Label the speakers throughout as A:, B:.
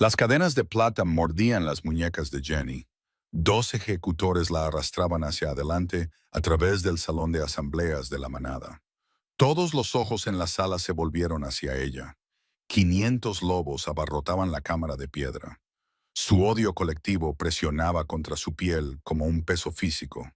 A: Las cadenas de plata mordían las muñecas de Jenny. Dos ejecutores la arrastraban hacia adelante a través del salón de asambleas de la manada. Todos los ojos en la sala se volvieron hacia ella. 500 lobos abarrotaban la cámara de piedra. Su odio colectivo presionaba contra su piel como un peso físico.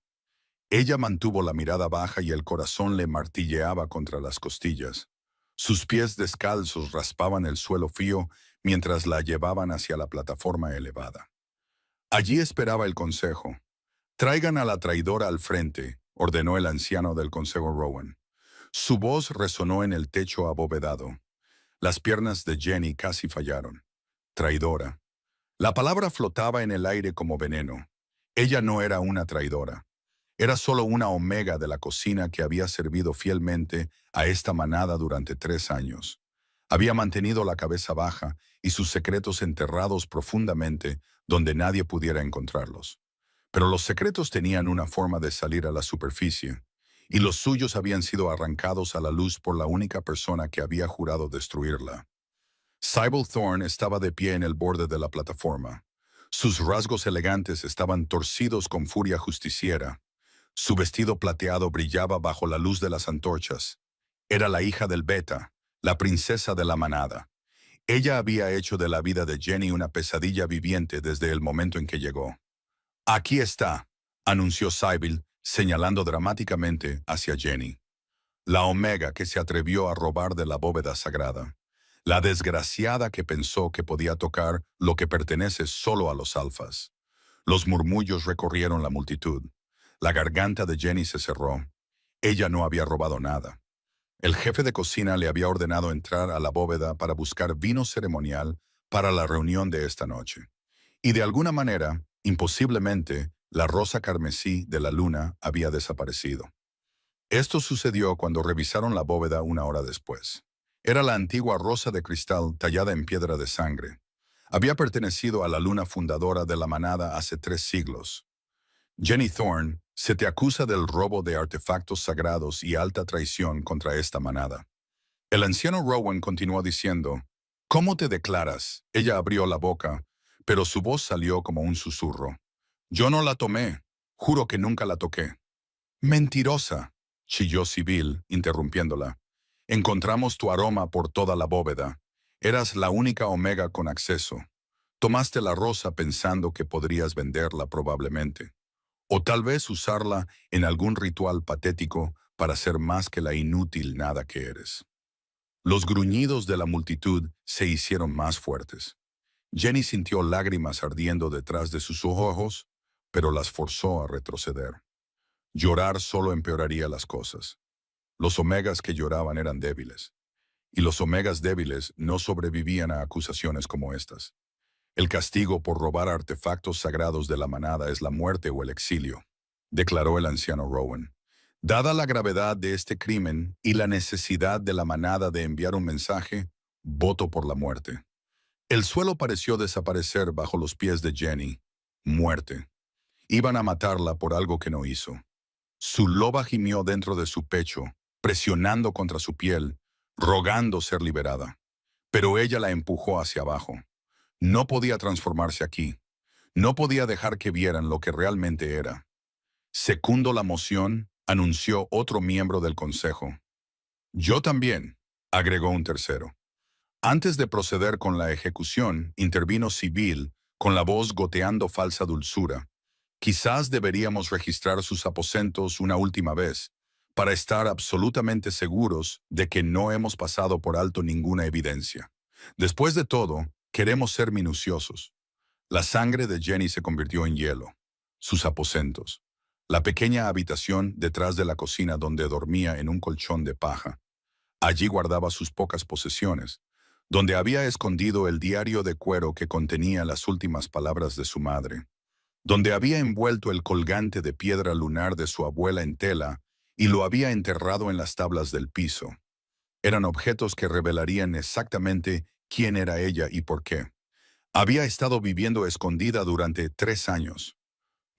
A: Ella mantuvo la mirada baja y el corazón le martilleaba contra las costillas. Sus pies descalzos raspaban el suelo frío mientras la llevaban hacia la plataforma elevada. Allí esperaba el consejo. «Traigan a la traidora al frente», ordenó el anciano del consejo Rowan. Su voz resonó en el techo abovedado. Las piernas de Jenny casi fallaron. Traidora. La palabra flotaba en el aire como veneno. Ella no era una traidora. Era solo una omega de la cocina que había servido fielmente a esta manada durante 3 años. Había mantenido la cabeza baja y sus secretos enterrados profundamente donde nadie pudiera encontrarlos. Pero los secretos tenían una forma de salir a la superficie, y los suyos habían sido arrancados a la luz por la única persona que había jurado destruirla. Sybil Thorne estaba de pie en el borde de la plataforma. Sus rasgos elegantes estaban torcidos con furia justiciera. Su vestido plateado brillaba bajo la luz de las antorchas. Era la hija del Beta, la princesa de la manada. Ella había hecho de la vida de Jenny una pesadilla viviente desde el momento en que llegó. «Aquí está», anunció Sybil, señalando dramáticamente hacia Jenny. La omega que se atrevió a robar de la bóveda sagrada. La desgraciada que pensó que podía tocar lo que pertenece solo a los alfas. Los murmullos recorrieron la multitud. La garganta de Jenny se cerró. Ella no había robado nada. El jefe de cocina le había ordenado entrar a la bóveda para buscar vino ceremonial para la reunión de esta noche. Y de alguna manera, imposiblemente, la rosa carmesí de la luna había desaparecido. Esto sucedió cuando revisaron la bóveda 1 hora después. Era la antigua rosa de cristal tallada en piedra de sangre. Había pertenecido a la luna fundadora de la manada hace 3 siglos. «Jenny Thorne, se te acusa del robo de artefactos sagrados y alta traición contra esta manada». El anciano Rowan continuó diciendo, «¿Cómo te declaras?». Ella abrió la boca, pero su voz salió como un susurro. «Yo no la tomé. Juro que nunca la toqué». «Mentirosa», chilló Sybil, interrumpiéndola. «Encontramos tu aroma por toda la bóveda. Eras la única omega con acceso. Tomaste la rosa pensando que podrías venderla probablemente. O tal vez usarla en algún ritual patético para ser más que la inútil nada que eres». Los gruñidos de la multitud se hicieron más fuertes. Jenny sintió lágrimas ardiendo detrás de sus ojos, pero las forzó a retroceder. Llorar solo empeoraría las cosas. Los omegas que lloraban eran débiles, y los omegas débiles no sobrevivían a acusaciones como estas. El castigo por robar artefactos sagrados de la manada es la muerte o el exilio, declaró el anciano Rowan. Dada la gravedad de este crimen y la necesidad de la manada de enviar un mensaje, voto por la muerte. El suelo pareció desaparecer bajo los pies de Jenny. Muerte. Iban a matarla por algo que no hizo. Su loba gimió dentro de su pecho, presionando contra su piel, rogando ser liberada. Pero ella la empujó hacia abajo. No podía transformarse aquí. No podía dejar que vieran lo que realmente era. Secundo la moción, anunció otro miembro del consejo. «Yo también», agregó un tercero. Antes de proceder con la ejecución, intervino Sybil, con la voz goteando falsa dulzura. «Quizás deberíamos registrar sus aposentos una última vez, para estar absolutamente seguros de que no hemos pasado por alto ninguna evidencia. Después de todo, queremos ser minuciosos». La sangre de Jenny se convirtió en hielo. Sus aposentos. La pequeña habitación detrás de la cocina donde dormía en un colchón de paja. Allí guardaba sus pocas posesiones, donde había escondido el diario de cuero que contenía las últimas palabras de su madre, donde había envuelto el colgante de piedra lunar de su abuela en tela y lo había enterrado en las tablas del piso. Eran objetos que revelarían exactamente quién era ella y por qué. Había estado viviendo escondida durante 3 años.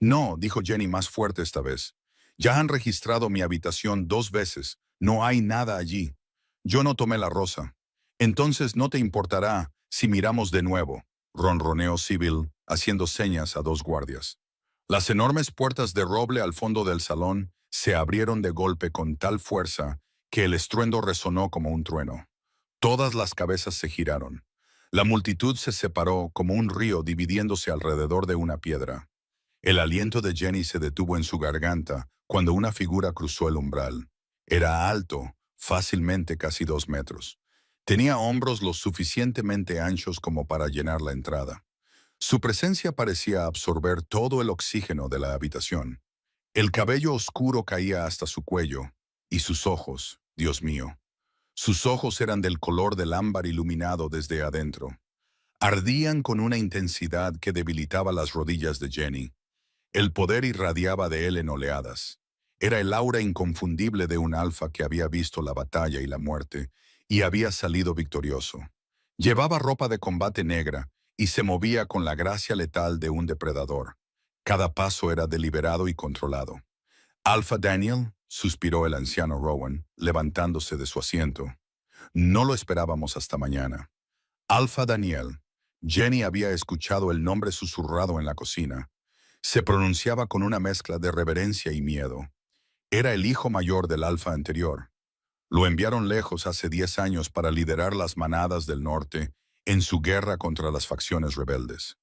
A: «No», dijo Jenny más fuerte esta vez. «Ya han registrado mi habitación 2 veces. No hay nada allí. Yo no tomé la rosa. Entonces no te importará si miramos de nuevo». ronroneó Sybil, haciendo señas a dos guardias. Las enormes puertas de roble al fondo del salón se abrieron de golpe con tal fuerza que el estruendo resonó como un trueno. Todas las cabezas se giraron. La multitud se separó como un río dividiéndose alrededor de una piedra. El aliento de Jenny se detuvo en su garganta cuando una figura cruzó el umbral. Era alto, fácilmente casi 2 metros. Tenía hombros lo suficientemente anchos como para llenar la entrada. Su presencia parecía absorber todo el oxígeno de la habitación. El cabello oscuro caía hasta su cuello, y sus ojos, Dios mío, sus ojos eran del color del ámbar iluminado desde adentro. Ardían con una intensidad que debilitaba las rodillas de Jenny. El poder irradiaba de él en oleadas. Era el aura inconfundible de un alfa que había visto la batalla y la muerte, y había salido victorioso. Llevaba ropa de combate negra, y se movía con la gracia letal de un depredador. Cada paso era deliberado y controlado. Alpha Daniel, suspiró el anciano Rowan, levantándose de su asiento. No lo esperábamos hasta mañana. Alpha Daniel. Jenny había escuchado el nombre susurrado en la cocina. Se pronunciaba con una mezcla de reverencia y miedo. Era el hijo mayor del Alfa anterior. Lo enviaron lejos hace 10 años para liderar las manadas del norte en su guerra contra las facciones rebeldes.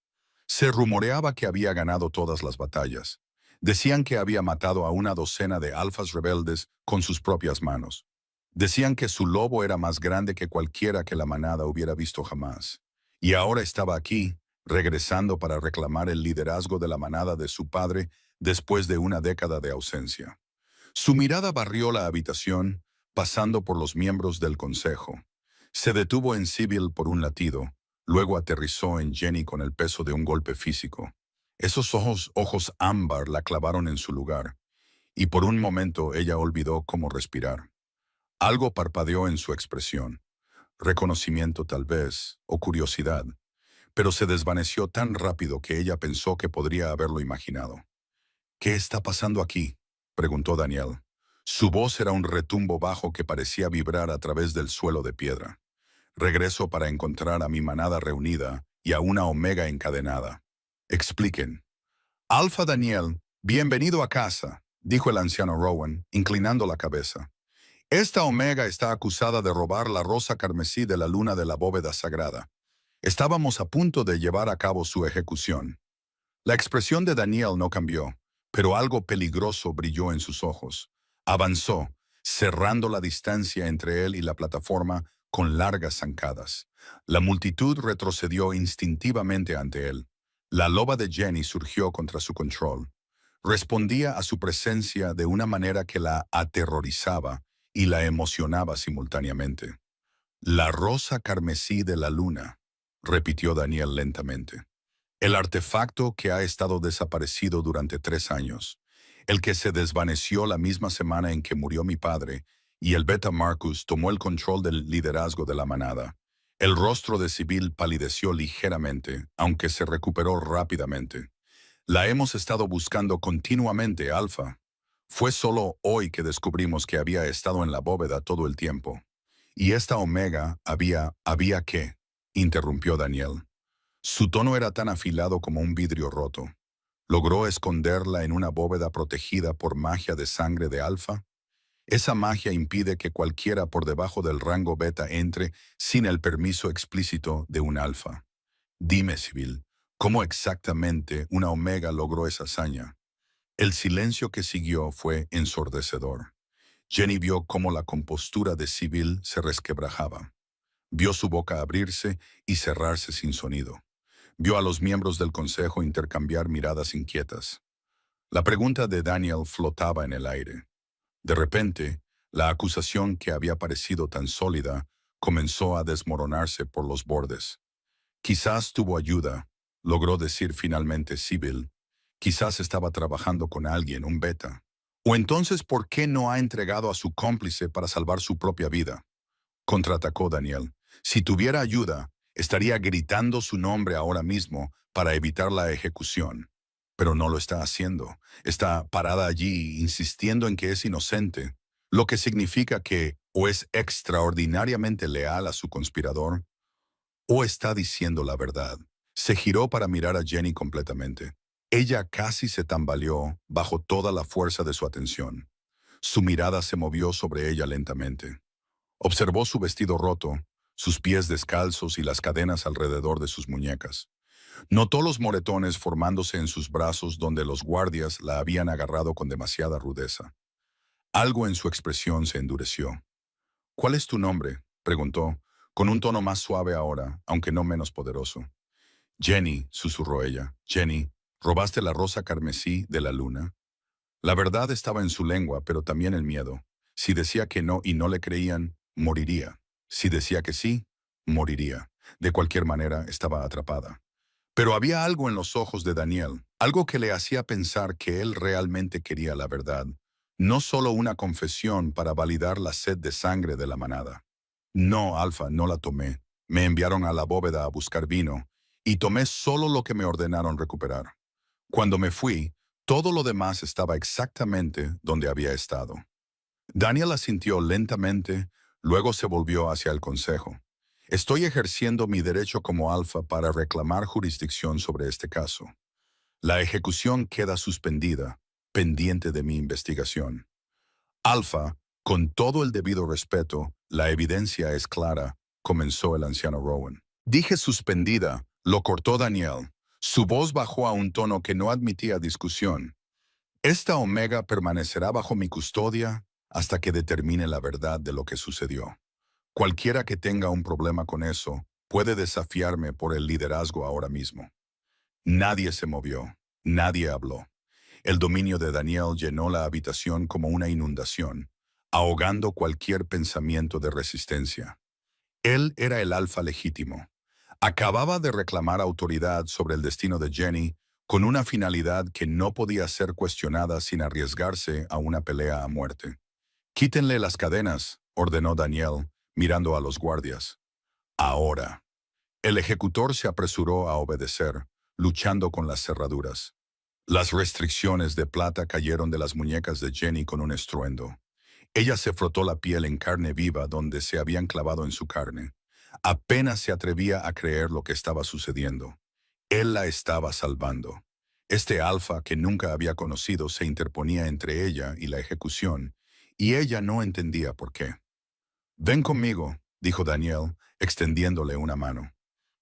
A: Se rumoreaba que había ganado todas las batallas. Decían que había matado a una docena de alfas rebeldes con sus propias manos. Decían que su lobo era más grande que cualquiera que la manada hubiera visto jamás. Y ahora estaba aquí, regresando para reclamar el liderazgo de la manada de su padre después de una década de ausencia. Su mirada barrió la habitación, pasando por los miembros del consejo. Se detuvo en Sybil por un latido, luego aterrizó en Jenny con el peso de un golpe físico. Esos ojos ámbar la clavaron en su lugar, y por un momento ella olvidó cómo respirar. Algo parpadeó en su expresión, reconocimiento tal vez, o curiosidad, pero se desvaneció tan rápido que ella pensó que podría haberlo imaginado. ¿Qué está pasando aquí?, preguntó Daniel. Su voz era un retumbo bajo que parecía vibrar a través del suelo de piedra. Regreso para encontrar a mi manada reunida y a una omega encadenada. Expliquen. Alpha Daniel, bienvenido a casa, dijo el anciano Rowan, inclinando la cabeza. Esta omega está acusada de robar la rosa carmesí de la luna de la bóveda sagrada. Estábamos a punto de llevar a cabo su ejecución. La expresión de Daniel no cambió, pero algo peligroso brilló en sus ojos. Avanzó, cerrando la distancia entre él y la plataforma con largas zancadas. La multitud retrocedió instintivamente ante él. La loba de Jenny surgió contra su control. Respondía a su presencia de una manera que la aterrorizaba y la emocionaba simultáneamente. La rosa carmesí de la luna, repitió Daniel lentamente. El artefacto que ha estado desaparecido durante 3 años, el que se desvaneció la misma semana en que murió mi padre, y el Beta Marcus tomó el control del liderazgo de la manada. El rostro de Sybil palideció ligeramente, aunque se recuperó rápidamente. La hemos estado buscando continuamente, Alfa. Fue solo hoy que descubrimos que había estado en la bóveda todo el tiempo. Y esta omega ¿había qué?, interrumpió Daniel. Su tono era tan afilado como un vidrio roto. ¿Logró esconderla en una bóveda protegida por magia de sangre de Alfa? Esa magia impide que cualquiera por debajo del rango beta entre sin el permiso explícito de un alfa. Dime, Sybil, ¿cómo exactamente una omega logró esa hazaña? El silencio que siguió fue ensordecedor. Jenny vio cómo la compostura de Sybil se resquebrajaba. Vio su boca abrirse y cerrarse sin sonido. Vio a los miembros del consejo intercambiar miradas inquietas. La pregunta de Daniel flotaba en el aire. De repente, la acusación que había parecido tan sólida comenzó a desmoronarse por los bordes. Quizás tuvo ayuda, logró decir finalmente Sybil. Quizás estaba trabajando con alguien, un beta. O entonces, ¿por qué no ha entregado a su cómplice para salvar su propia vida? Contraatacó Daniel. Si tuviera ayuda, estaría gritando su nombre ahora mismo para evitar la ejecución. Pero no lo está haciendo. Está parada allí, insistiendo en que es inocente, lo que significa que o es extraordinariamente leal a su conspirador, o está diciendo la verdad. Se giró para mirar a Jenny completamente. Ella casi se tambaleó bajo toda la fuerza de su atención. Su mirada se movió sobre ella lentamente. Observó su vestido roto, sus pies descalzos y las cadenas alrededor de sus muñecas. Notó los moretones formándose en sus brazos donde los guardias la habían agarrado con demasiada rudeza. Algo en su expresión se endureció. ¿Cuál es tu nombre?, preguntó, con un tono más suave ahora, aunque no menos poderoso. Jenny, susurró ella. Jenny, ¿robaste la rosa carmesí de la luna? La verdad estaba en su lengua, pero también el miedo. Si decía que no y no le creían, moriría. Si decía que sí, moriría. De cualquier manera, estaba atrapada. Pero había algo en los ojos de Daniel, algo que le hacía pensar que él realmente quería la verdad, no solo una confesión para validar la sed de sangre de la manada. No, Alfa, no la tomé. Me enviaron a la bóveda a buscar vino, y tomé solo lo que me ordenaron recuperar. Cuando me fui, todo lo demás estaba exactamente donde había estado. Daniel asintió lentamente, luego se volvió hacia el consejo. Estoy ejerciendo mi derecho como Alfa para reclamar jurisdicción sobre este caso. La ejecución queda suspendida, pendiente de mi investigación. Alfa, con todo el debido respeto, la evidencia es clara, comenzó el anciano Rowan. Dije suspendida, lo cortó Daniel. Su voz bajó a un tono que no admitía discusión. Esta Omega permanecerá bajo mi custodia hasta que determine la verdad de lo que sucedió. Cualquiera que tenga un problema con eso puede desafiarme por el liderazgo ahora mismo. Nadie se movió, nadie habló. El dominio de Daniel llenó la habitación como una inundación, ahogando cualquier pensamiento de resistencia. Él era el alfa legítimo. Acababa de reclamar autoridad sobre el destino de Jenny con una finalidad que no podía ser cuestionada sin arriesgarse a una pelea a muerte. «Quítenle las cadenas», ordenó Daniel, mirando a los guardias. Ahora. El ejecutor se apresuró a obedecer, luchando con las cerraduras. Las restricciones de plata cayeron de las muñecas de Jenny con un estruendo. Ella se frotó la piel en carne viva donde se habían clavado en su carne. Apenas se atrevía a creer lo que estaba sucediendo. Él la estaba salvando. Este alfa que nunca había conocido se interponía entre ella y la ejecución, y ella no entendía por qué. «Ven conmigo», dijo Daniel, extendiéndole una mano.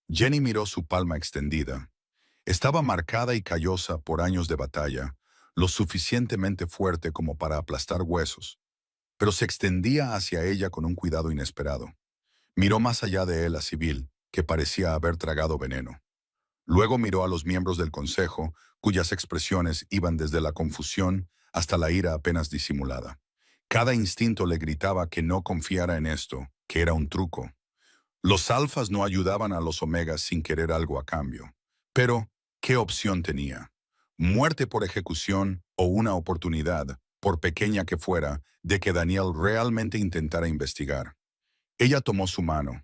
A: Jenny miró su palma extendida. Estaba marcada y callosa por años de batalla, lo suficientemente fuerte como para aplastar huesos, pero se extendía hacia ella con un cuidado inesperado. Miró más allá de él a Sibyl, que parecía haber tragado veneno. Luego miró a los miembros del consejo, cuyas expresiones iban desde la confusión hasta la ira apenas disimulada. Cada instinto le gritaba que no confiara en esto, que era un truco. Los alfas no ayudaban a los omegas sin querer algo a cambio. Pero, ¿qué opción tenía? Muerte por ejecución o una oportunidad, por pequeña que fuera, de que Daniel realmente intentara investigar. Ella tomó su mano.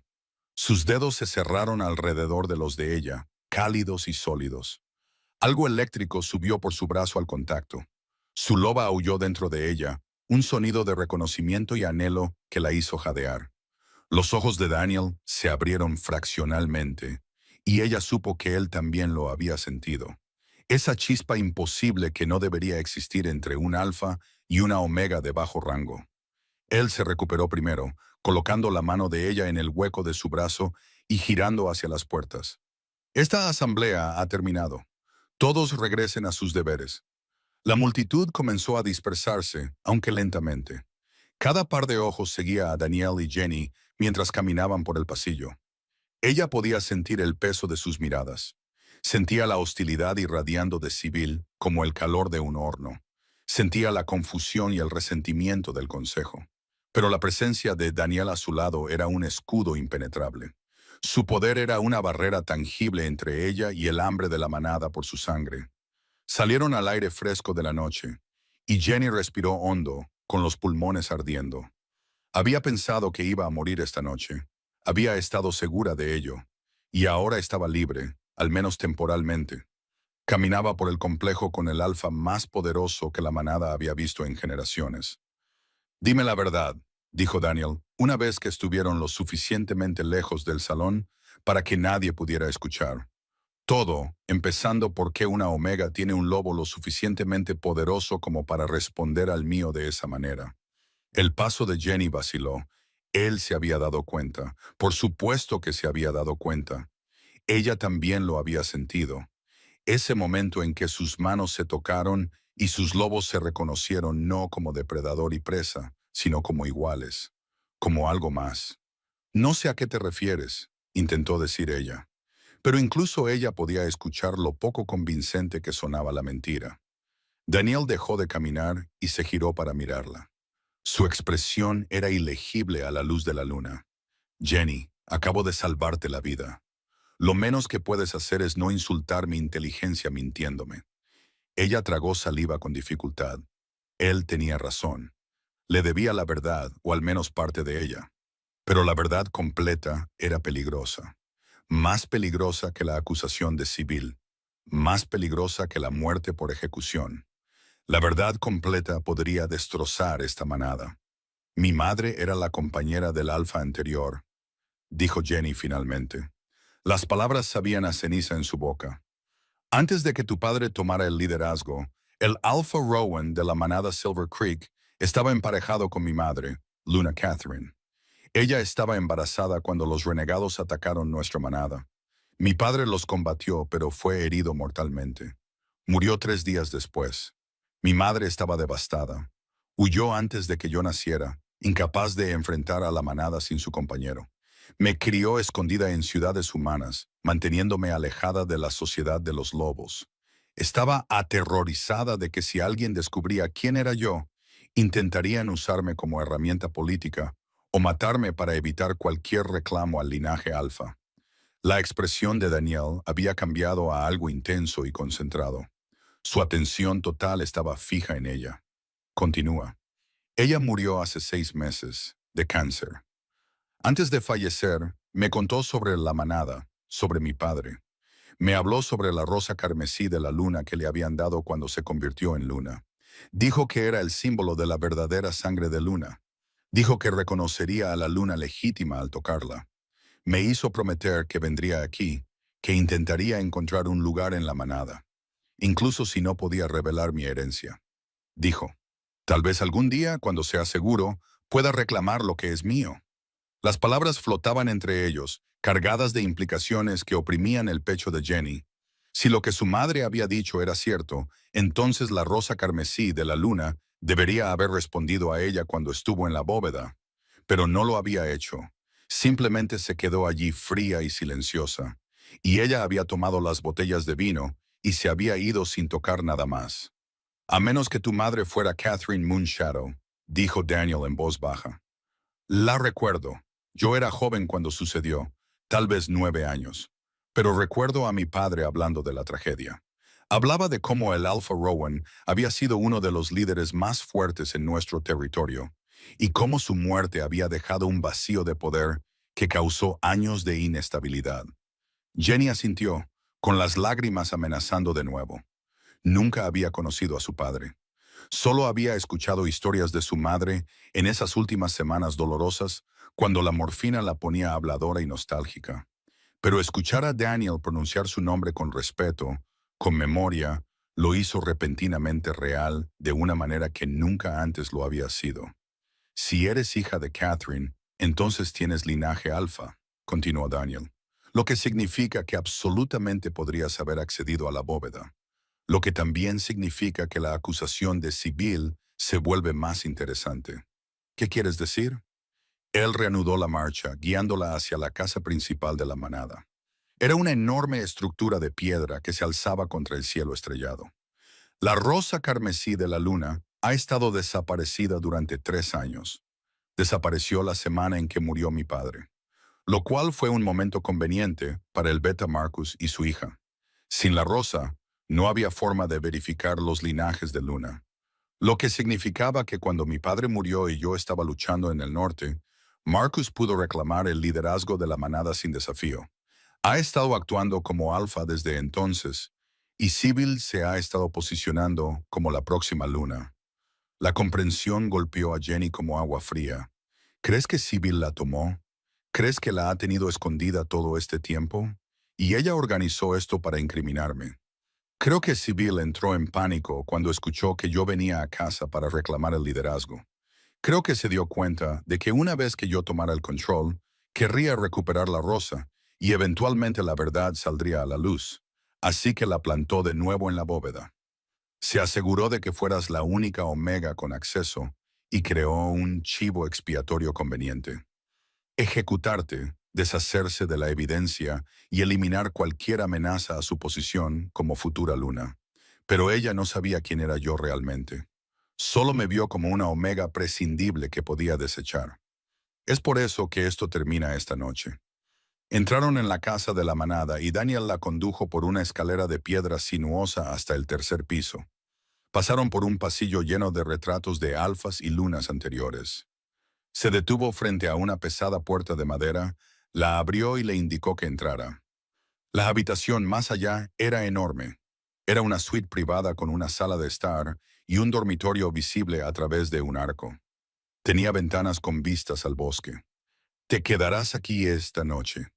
A: Sus dedos se cerraron alrededor de los de ella, cálidos y sólidos. Algo eléctrico subió por su brazo al contacto. Su loba aulló dentro de ella, un sonido de reconocimiento y anhelo que la hizo jadear. Los ojos de Daniel se abrieron fraccionalmente, y ella supo que él también lo había sentido. Esa chispa imposible que no debería existir entre un alfa y una omega de bajo rango. Él se recuperó primero, colocando la mano de ella en el hueco de su brazo y girando hacia las puertas. «Esta asamblea ha terminado. Todos regresen a sus deberes». La multitud comenzó a dispersarse, aunque lentamente. Cada par de ojos seguía a Daniel y Jenny mientras caminaban por el pasillo. Ella podía sentir el peso de sus miradas. Sentía la hostilidad irradiando de Sibyl como el calor de un horno. Sentía la confusión y el resentimiento del consejo. Pero la presencia de Daniel a su lado era un escudo impenetrable. Su poder era una barrera tangible entre ella y el hambre de la manada por su sangre. Salieron al aire fresco de la noche, y Jenny respiró hondo, con los pulmones ardiendo. Había pensado que iba a morir esta noche. Había estado segura de ello. Y ahora estaba libre, al menos temporalmente. Caminaba por el complejo con el alfa más poderoso que la manada había visto en generaciones. «Dime la verdad», dijo Daniel, una vez que estuvieron lo suficientemente lejos del salón para que nadie pudiera escuchar. Todo, empezando por qué una omega tiene un lobo lo suficientemente poderoso como para responder al mío de esa manera. El paso de Jenny vaciló. Él se había dado cuenta. Por supuesto que se había dado cuenta. Ella también lo había sentido. Ese momento en que sus manos se tocaron y sus lobos se reconocieron no como depredador y presa, sino como iguales, como algo más. No sé a qué te refieres, intentó decir ella. Pero incluso ella podía escuchar lo poco convincente que sonaba la mentira. Daniel dejó de caminar y se giró para mirarla. Su expresión era ilegible a la luz de la luna. Jenny, acabo de salvarte la vida. Lo menos que puedes hacer es no insultar mi inteligencia mintiéndome. Ella tragó saliva con dificultad. Él tenía razón. Le debía la verdad, o al menos parte de ella. Pero la verdad completa era peligrosa. Más peligrosa que la acusación de civil. Más peligrosa que la muerte por ejecución. La verdad completa podría destrozar esta manada. Mi madre era la compañera del alfa anterior, dijo Jenny finalmente. Las palabras sabían a ceniza en su boca. Antes de que tu padre tomara el liderazgo, el Alpha Rowan de la manada Silver Creek estaba emparejado con mi madre, Luna Catherine. Ella estaba embarazada cuando los renegados atacaron nuestra manada. Mi padre los combatió, pero fue herido mortalmente. Murió 3 días después. Mi madre estaba devastada. Huyó antes de que yo naciera, incapaz de enfrentar a la manada sin su compañero. Me crió escondida en ciudades humanas, manteniéndome alejada de la sociedad de los lobos. Estaba aterrorizada de que si alguien descubría quién era yo, intentarían usarme como herramienta política o matarme para evitar cualquier reclamo al linaje alfa. La expresión de Daniel había cambiado a algo intenso y concentrado. Su atención total estaba fija en ella. Continúa. Ella murió hace 6 meses, de cáncer. Antes de fallecer, me contó sobre la manada, sobre mi padre. Me habló sobre la rosa carmesí de la luna que le habían dado cuando se convirtió en luna. Dijo que era el símbolo de la verdadera sangre de luna. Dijo que reconocería a la luna legítima al tocarla. Me hizo prometer que vendría aquí, que intentaría encontrar un lugar en la manada, incluso si no podía revelar mi herencia. Dijo, tal vez algún día, cuando sea seguro, pueda reclamar lo que es mío. Las palabras flotaban entre ellos, cargadas de implicaciones que oprimían el pecho de Jenny. Si lo que su madre había dicho era cierto, entonces la rosa carmesí de la luna debería haber respondido a ella cuando estuvo en la bóveda. Pero no lo había hecho. Simplemente se quedó allí fría y silenciosa. Y ella había tomado las botellas de vino y se había ido sin tocar nada más. A menos que tu madre fuera Catherine Moonshadow, dijo Daniel en voz baja. La recuerdo. Yo era joven cuando sucedió, tal vez 9 años. Pero recuerdo a mi padre hablando de la tragedia. Hablaba de cómo el Alpha Rowan había sido uno de los líderes más fuertes en nuestro territorio, y cómo su muerte había dejado un vacío de poder que causó años de inestabilidad. Jenny asintió, con las lágrimas amenazando de nuevo. Nunca había conocido a su padre. Solo había escuchado historias de su madre en esas últimas semanas dolorosas, cuando la morfina la ponía habladora y nostálgica. Pero escuchar a Daniel pronunciar su nombre con respeto, con memoria, lo hizo repentinamente real de una manera que nunca antes lo había sido. Si eres hija de Catherine, entonces tienes linaje alfa, continuó Daniel, lo que significa que absolutamente podrías haber accedido a la bóveda, lo que también significa que la acusación de civil se vuelve más interesante. ¿Qué quieres decir? Él reanudó la marcha, guiándola hacia la casa principal de la manada. Era una enorme estructura de piedra que se alzaba contra el cielo estrellado. La rosa carmesí de la luna ha estado desaparecida durante 3 años. Desapareció la semana en que murió mi padre, lo cual fue un momento conveniente para el Beta Marcus y su hija. Sin la rosa, no había forma de verificar los linajes de Luna, lo que significaba que cuando mi padre murió y yo estaba luchando en el norte, Marcus pudo reclamar el liderazgo de la manada sin desafío. Ha estado actuando como alfa desde entonces, y Sybil se ha estado posicionando como la próxima Luna. La comprensión golpeó a Jenny como agua fría. ¿Crees que Sybil la tomó? ¿Crees que la ha tenido escondida todo este tiempo? y ella organizó esto para incriminarme. Creo que Sibyl entró en pánico cuando escuchó que yo venía a casa para reclamar el liderazgo. Creo que se dio cuenta de que una vez que yo tomara el control, querría recuperar la rosa y eventualmente la verdad saldría a la luz. Así que la plantó de nuevo en la bóveda. Se aseguró de que fueras la única Omega con acceso y creó un chivo expiatorio conveniente. Ejecutarte, deshacerse de la evidencia y eliminar cualquier amenaza a su posición como futura luna. Pero ella no sabía quién era yo realmente. Solo me vio como una Omega prescindible que podía desechar. Es por eso que esto termina esta noche. Entraron en la casa de la manada y Daniel la condujo por una escalera de piedra sinuosa hasta el tercer piso. Pasaron por un pasillo lleno de retratos de alfas y lunas anteriores. Se detuvo frente a una pesada puerta de madera, la abrió y le indicó que entrara. La habitación más allá era enorme. Era una suite privada con una sala de estar y un dormitorio visible a través de un arco. Tenía ventanas con vistas al bosque. Te quedarás aquí esta noche.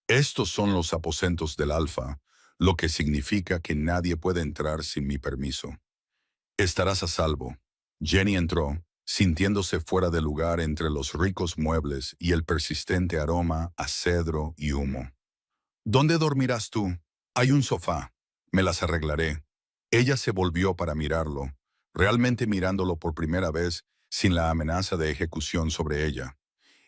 A: Estos son los aposentos del Alfa, lo que significa que nadie puede entrar sin mi permiso. Estarás a salvo. Jenny entró, sintiéndose fuera de lugar entre los ricos muebles y el persistente aroma a cedro y humo. ¿Dónde dormirás tú? Hay un sofá. Me las arreglaré. Ella se volvió para mirarlo, realmente mirándolo por primera vez sin la amenaza de ejecución sobre ella.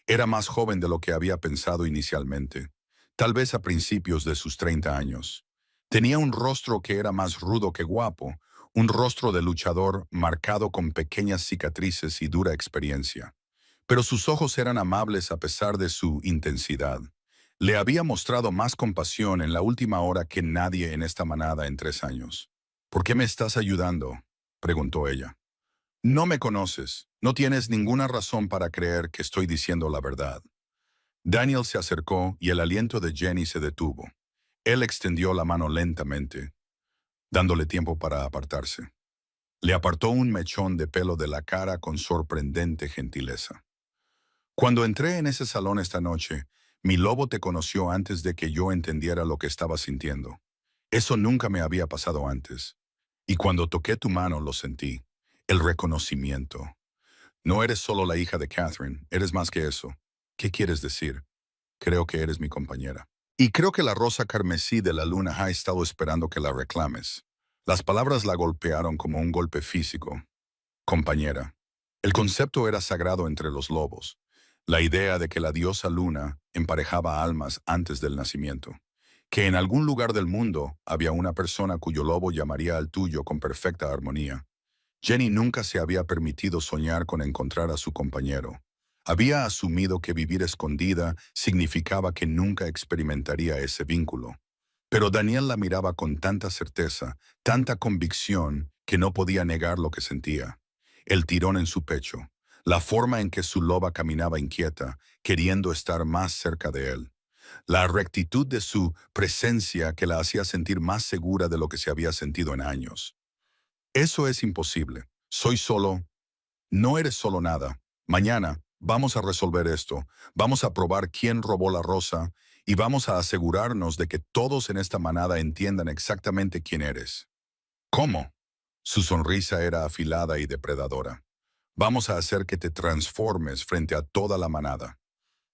A: Era más joven de lo que había pensado inicialmente, tal vez a principios de sus 30 años. Tenía un rostro que era más rudo que guapo, un rostro de luchador marcado con pequeñas cicatrices y dura experiencia. Pero sus ojos eran amables a pesar de su intensidad. Le había mostrado más compasión en la última hora que nadie en esta manada en 3 años. ¿Por qué me estás ayudando?, preguntó ella. No me conoces, no tienes ninguna razón para creer que estoy diciendo la verdad. Daniel se acercó y el aliento de Jenny se detuvo. Él extendió la mano lentamente, dándole tiempo para apartarse. Le apartó un mechón de pelo de la cara con sorprendente gentileza. Cuando entré en ese salón esta noche, mi lobo te conoció antes de que yo entendiera lo que estaba sintiendo. Eso nunca me había pasado antes. Y cuando toqué tu mano lo sentí. El reconocimiento. No eres solo la hija de Catherine, eres más que eso. ¿Qué quieres decir? Creo que eres mi compañera. Y creo que la rosa carmesí de la luna ha estado esperando que la reclames. Las palabras la golpearon como un golpe físico. Compañera. El concepto era sagrado entre los lobos. La idea de que la diosa luna emparejaba almas antes del nacimiento. Que en algún lugar del mundo había una persona cuyo lobo llamaría al tuyo con perfecta armonía. Jenny nunca se había permitido soñar con encontrar a su compañero. Había asumido que vivir escondida significaba que nunca experimentaría ese vínculo. Pero Daniel la miraba con tanta certeza, tanta convicción, que no podía negar lo que sentía. El tirón en su pecho, la forma en que su loba caminaba inquieta, queriendo estar más cerca de él. La rectitud de su presencia que la hacía sentir más segura de lo que se había sentido en años. Eso es imposible. Soy solo. No eres solo nada. Mañana vamos a resolver esto. Vamos a probar quién robó la rosa y vamos a asegurarnos de que todos en esta manada entiendan exactamente quién eres. ¿Cómo? Su sonrisa era afilada y depredadora. Vamos a hacer que te transformes frente a toda la manada.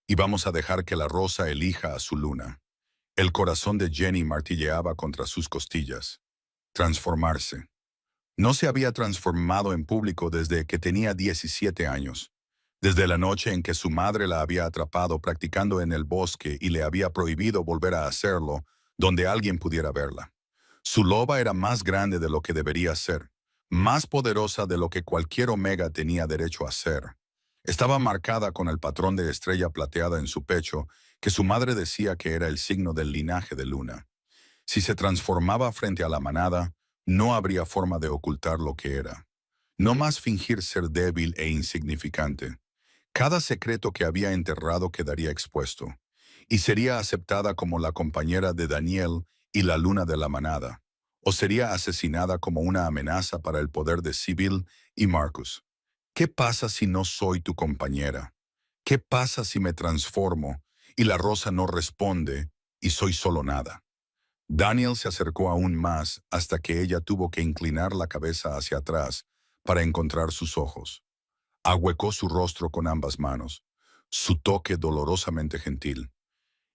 A: Y vamos a dejar que la rosa elija a su luna. El corazón de Jenny martilleaba contra sus costillas. Transformarse. No se había transformado en público desde que tenía 17 años, desde la noche en que su madre la había atrapado practicando en el bosque y le había prohibido volver a hacerlo donde alguien pudiera verla. Su loba era más grande de lo que debería ser, más poderosa de lo que cualquier Omega tenía derecho a ser. Estaba marcada con el patrón de estrella plateada en su pecho, que su madre decía que era el signo del linaje de Luna. Si se transformaba frente a la manada, no habría forma de ocultar lo que era. No más fingir ser débil e insignificante. Cada secreto que había enterrado quedaría expuesto, y sería aceptada como la compañera de Daniel y la luna de la manada, o sería asesinada como una amenaza para el poder de Sibyl y Marcus. ¿Qué pasa si no soy tu compañera? ¿Qué pasa si me transformo y la rosa no responde y soy solo nada. Daniel se acercó aún más hasta que ella tuvo que inclinar la cabeza hacia atrás para encontrar sus ojos. Ahuecó su rostro con ambas manos, su toque dolorosamente gentil.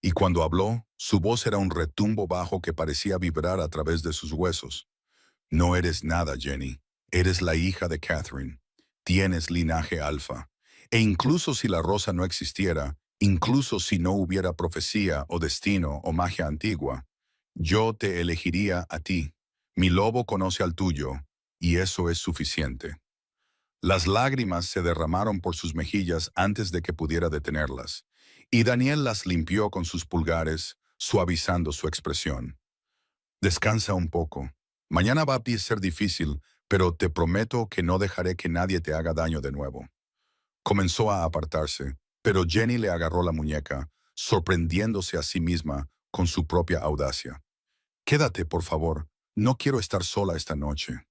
A: Y cuando habló, su voz era un retumbo bajo que parecía vibrar a través de sus huesos. No eres nada, Jenny. Eres la hija de Catherine. Tienes linaje alfa. E incluso si la rosa no existiera, incluso si no hubiera profecía o destino o magia antigua, yo te elegiría a ti. Mi lobo conoce al tuyo, y eso es suficiente. Las lágrimas se derramaron por sus mejillas antes de que pudiera detenerlas, y Daniel las limpió con sus pulgares, suavizando su expresión. Descansa un poco. Mañana va a ser difícil, pero te prometo que no dejaré que nadie te haga daño de nuevo. Comenzó a apartarse, pero Jenny le agarró la muñeca, sorprendiéndose a sí misma con su propia audacia. Quédate, por favor. No quiero estar sola esta noche.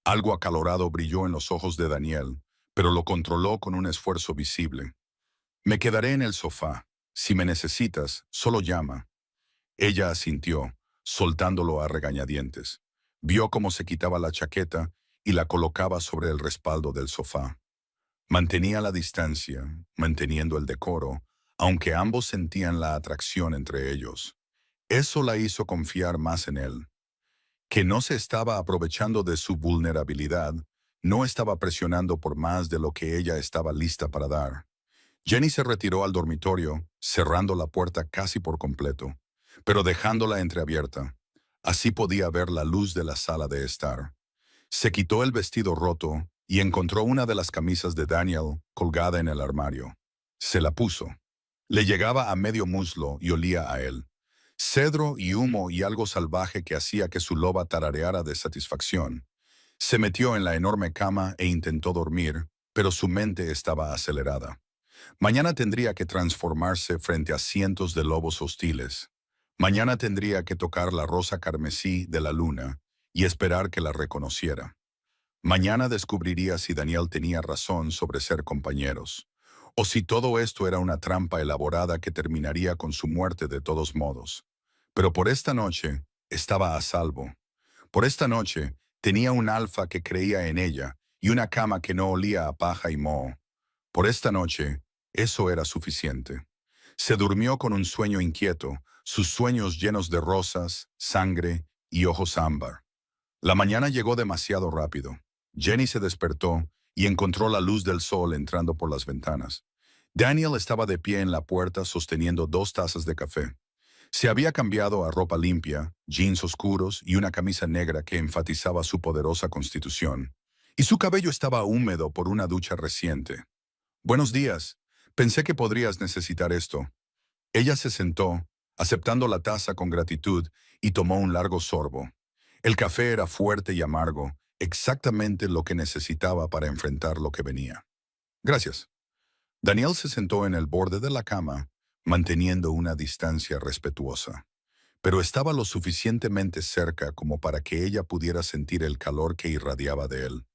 A: Algo acalorado brilló en los ojos de Daniel, pero lo controló con un esfuerzo visible. Me quedaré en el sofá. Si me necesitas, solo llama. Ella asintió, soltándolo a regañadientes. Vio cómo se quitaba la chaqueta y la colocaba sobre el respaldo del sofá. Mantenía la distancia, manteniendo el decoro, aunque ambos sentían la atracción entre ellos. Eso la hizo confiar más en él. Que no se estaba aprovechando de su vulnerabilidad, no estaba presionando por más de lo que ella estaba lista para dar. Jenny se retiró al dormitorio, cerrando la puerta casi por completo, pero dejándola entreabierta. Así podía ver la luz de la sala de estar. Se quitó el vestido roto y encontró una de las camisas de Daniel colgada en el armario. Se la puso. Le llegaba a medio muslo y olía a él. Cedro y humo y algo salvaje que hacía que su loba tarareara de satisfacción. Se metió en la enorme cama e intentó dormir, pero su mente estaba acelerada. Mañana tendría que transformarse frente a cientos de lobos hostiles. Mañana tendría que tocar la rosa carmesí de la luna y esperar que la reconociera. Mañana descubriría si Daniel tenía razón sobre ser compañeros, o si todo esto era una trampa elaborada que terminaría con su muerte de todos modos. Pero por esta noche estaba a salvo. Por esta noche tenía un alfa que creía en ella y una cama que no olía a paja y moho. Por esta noche, eso era suficiente. Se durmió con un sueño inquieto, sus sueños llenos de rosas, sangre y ojos ámbar. La mañana llegó demasiado rápido. Jenny se despertó y encontró la luz del sol entrando por las ventanas. Daniel estaba de pie en la puerta sosteniendo 2 tazas de café. Se había cambiado a ropa limpia, jeans oscuros y una camisa negra que enfatizaba su poderosa constitución. Y su cabello estaba húmedo por una ducha reciente. Buenos días. Pensé que podrías necesitar esto. Ella se sentó, aceptando la taza con gratitud, y tomó un largo sorbo. El café era fuerte y amargo, exactamente lo que necesitaba para enfrentar lo que venía. Gracias. Daniel se sentó en el borde de la cama, manteniendo una distancia respetuosa, pero estaba lo suficientemente cerca como para que ella pudiera sentir el calor que irradiaba de él.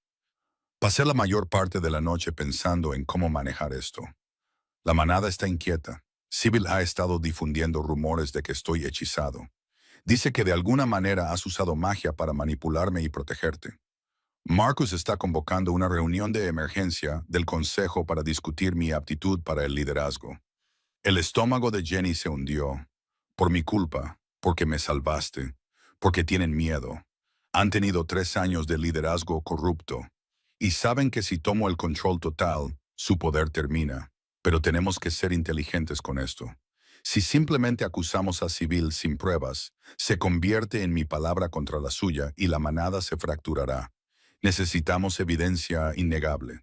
A: Pasé la mayor parte de la noche pensando en cómo manejar esto. La manada está inquieta. Sybil ha estado difundiendo rumores de que estoy hechizado. Dice que de alguna manera has usado magia para manipularme y protegerte. Marcus está convocando una reunión de emergencia del consejo para discutir mi aptitud para el liderazgo. El estómago de Jenny se hundió. Por mi culpa, porque me salvaste, porque tienen miedo. Han tenido 3 años de liderazgo corrupto y saben que si tomo el control total, su poder termina. Pero tenemos que ser inteligentes con esto. Si simplemente acusamos a Sybil sin pruebas, se convierte en mi palabra contra la suya y la manada se fracturará. Necesitamos evidencia innegable.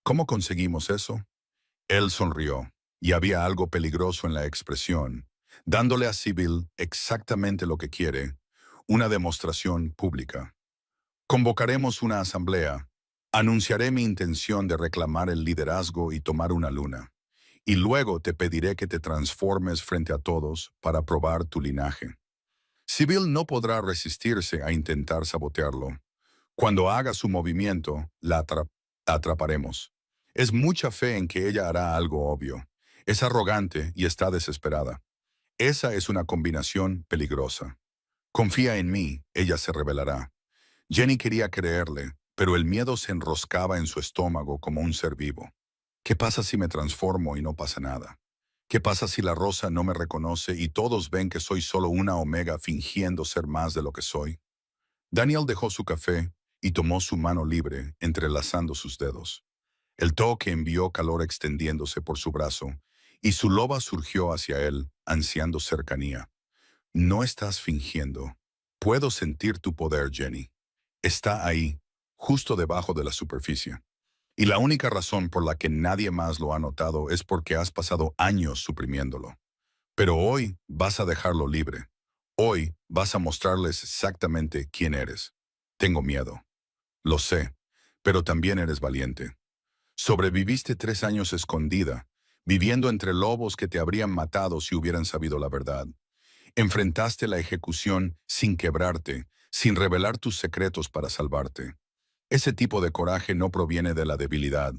A: ¿Cómo conseguimos eso? Él sonrió, y había algo peligroso en la expresión, dándole a Sybil exactamente lo que quiere, una demostración pública. Convocaremos una asamblea. Anunciaré mi intención de reclamar el liderazgo y tomar una luna. Y luego te pediré que te transformes frente a todos para probar tu linaje. Sybil no podrá resistirse a intentar sabotearlo. Cuando haga su movimiento, la atraparemos. Es mucha fe en que ella hará algo obvio. Es arrogante y está desesperada. Esa es una combinación peligrosa. Confía en mí, ella se revelará. Jenny quería creerle, pero el miedo se enroscaba en su estómago como un ser vivo. ¿Qué pasa si me transformo y no pasa nada? ¿Qué pasa si la rosa no me reconoce y todos ven que soy solo una omega fingiendo ser más de lo que soy? Daniel dejó su café y tomó su mano libre, entrelazando sus dedos. El toque envió calor extendiéndose por su brazo, y su loba surgió hacia él, ansiando cercanía. No estás fingiendo. Puedo sentir tu poder, Jenny. Está ahí, justo debajo de la superficie. Y la única razón por la que nadie más lo ha notado es porque has pasado años suprimiéndolo. Pero hoy vas a dejarlo libre. Hoy vas a mostrarles exactamente quién eres. Tengo miedo. Lo sé, pero también eres valiente. Sobreviviste 3 años escondida, viviendo entre lobos que te habrían matado si hubieran sabido la verdad. Enfrentaste la ejecución sin quebrarte, sin revelar tus secretos para salvarte. Ese tipo de coraje no proviene de la debilidad,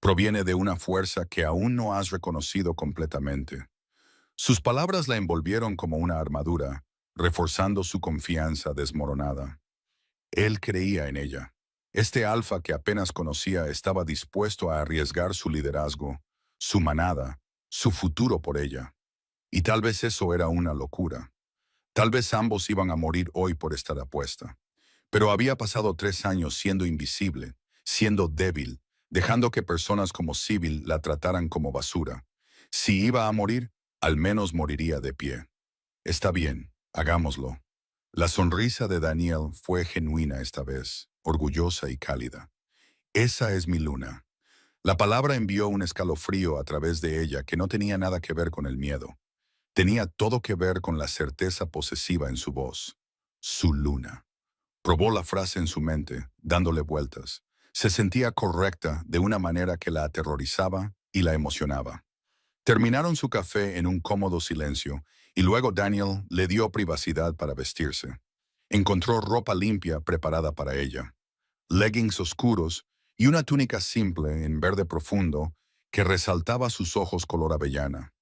A: proviene de una fuerza que aún no has reconocido completamente. Sus palabras la envolvieron como una armadura, reforzando su confianza desmoronada. Él creía en ella. Este alfa que apenas conocía estaba dispuesto a arriesgar su liderazgo, su manada, su futuro por ella. Y tal vez eso era una locura. Tal vez ambos iban a morir hoy por esta apuesta. Pero había pasado 3 años siendo invisible, siendo débil, dejando que personas como Sybil la trataran como basura. Si iba a morir, al menos moriría de pie. Está bien, hagámoslo. La sonrisa de Daniel fue genuina esta vez, orgullosa y cálida. Esa es mi luna. La palabra envió un escalofrío a través de ella que no tenía nada que ver con el miedo. Tenía todo que ver con la certeza posesiva en su voz. Su luna. Probó la frase en su mente, dándole vueltas. Se sentía correcta de una manera que la aterrorizaba y la emocionaba. Terminaron su café en un cómodo silencio, y luego Daniel le dio privacidad para vestirse. Encontró ropa limpia preparada para ella, leggings oscuros y una túnica simple en verde profundo que resaltaba sus ojos color avellana.